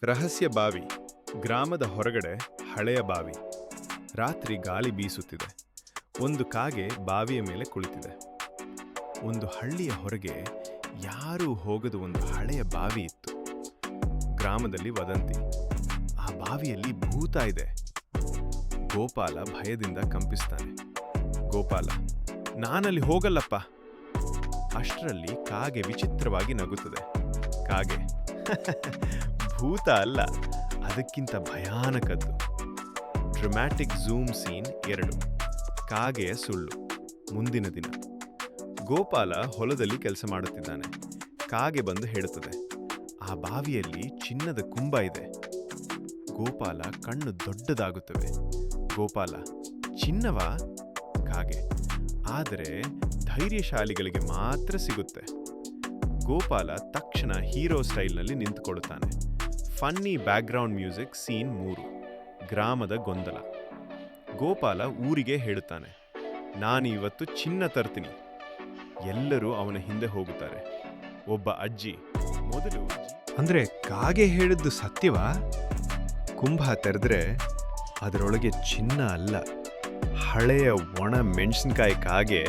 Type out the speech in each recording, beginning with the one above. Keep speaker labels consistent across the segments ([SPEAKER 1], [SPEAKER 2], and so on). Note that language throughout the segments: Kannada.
[SPEAKER 1] ರಹಸ್ಯ ಬಾವಿ. ಗ್ರಾಮದ ಹೊರಗಡೆ ಹಳೆಯ ಬಾವಿ. ರಾತ್ರಿ ಗಾಳಿ ಬೀಸುತ್ತಿದೆ. ಒಂದು ಕಾಗೆ ಬಾವಿಯ ಮೇಲೆ ಕುಳಿತಿದೆ. ಒಂದು ಹಳ್ಳಿಯ ಹೊರಗೆ ಯಾರೂ ಹೋಗದ ಒಂದು ಹಳೆಯ ಬಾವಿ ಇತ್ತು. ಗ್ರಾಮದಲ್ಲಿ ವದಂತಿ, ಆ ಬಾವಿಯಲ್ಲಿ ಭೂತ ಇದೆ. ಗೋಪಾಲ ಭಯದಿಂದ ಕಂಪಿಸ್ತಾನೆ. ಗೋಪಾಲ, ನಾನಲ್ಲಿ ಹೋಗಲ್ಲಪ್ಪ. ಅಷ್ಟರಲ್ಲಿ ಕಾಗೆ ವಿಚಿತ್ರವಾಗಿ ನಗುತ್ತದೆ. ಕಾಗೆ, ಭೂತ ಅಲ್ಲ, ಅದಕ್ಕಿಂತ ಭಯಾನಕದ್ದು. Dramatic zoom scene 2. ಕಾಗೆಯ ಸುಳ್ಳು. ಮುಂದಿನ ದಿನ ಗೋಪಾಲ ಹೊಲದಲ್ಲಿ ಕೆಲಸ ಮಾಡುತ್ತಿದ್ದಾನೆ. ಕಾಗೆ ಬಂದು ಹೇಳುತ್ತದೆ, ಆ ಬಾವಿಯಲ್ಲಿ ಚಿನ್ನದ ಕುಂಭ ಇದೆ. ಗೋಪಾಲ ಕಣ್ಣು ದೊಡ್ಡದಾಗುತ್ತವೆ. ಗೋಪಾಲ, ಚಿನ್ನವಾ? ಕಾಗೆ, ಆದರೆ ಧೈರ್ಯಶಾಲಿಗಳಿಗೆ ಮಾತ್ರ ಸಿಗುತ್ತೆ. ಗೋಪಾಲ ತಕ್ಷಣ ಹೀರೋ ಸ್ಟೈಲ್ನಲ್ಲಿ ನಿಂತುಕೊಳ್ಳುತ್ತಾನೆ. Funny background music scene 3. ಗ್ರಾಮದ ಗೊಂದಲ. ಗೋಪಾಲ ಊರಿಗೆ ಹೇಳುತ್ತಾನೆ, ನಾನು ಇವತ್ತು ಚಿನ್ನ ತರ್ತೀನಿ. ಎಲ್ಲರೂ ಅವನ ಹಿಂದೆ ಹೋಗುತ್ತಾರೆ. ಒಬ್ಬ ಅಜ್ಜಿ, ಮೊದಲು
[SPEAKER 2] ಅಂದ್ರೆ ಕಾಗೆ ಹೇಳಿದ್ದು ಸತ್ಯವಾ? ಕುಂಭ ತೆರೆದ್ರೆ ಅದರೊಳಗೆ ಚಿನ್ನ ಅಲ್ಲ, ಹಳೆಯ ಒಣ ಮೆಣಸಿನಕಾಯಿ. ಕಾಗೆ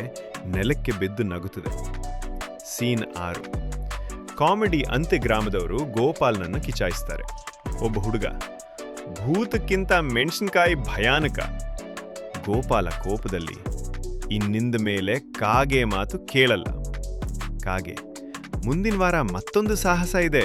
[SPEAKER 2] ನೆಲಕ್ಕೆ ಬಿದ್ದು ನಗುತ್ತದೆ. ಸೀನ್ 6. ಕಾಮಿಡಿ ಅಂತ್ಯ. ಗ್ರಾಮದವರು ಗೋಪಾಲ್ನನ್ನು ಕಿಚಾಯಿಸ್ತಾರೆ. ಒಬ್ಬ ಹುಡುಗ, ಭೂತಕ್ಕಿಂತ ಮೆಣಸಿನಕಾಯಿ ಭಯಾನಕ. ಗೋಪಾಲ ಕೋಪದಲ್ಲಿ, ಇನ್ನಿಂದ ಮೇಲೆ ಕಾಗೆ ಮಾತು ಕೇಳಲ್ಲ. ಕಾಗೆ, ಮುಂದಿನ ವಾರ ಮತ್ತೊಂದು ಸಾಹಸ ಇದೆ.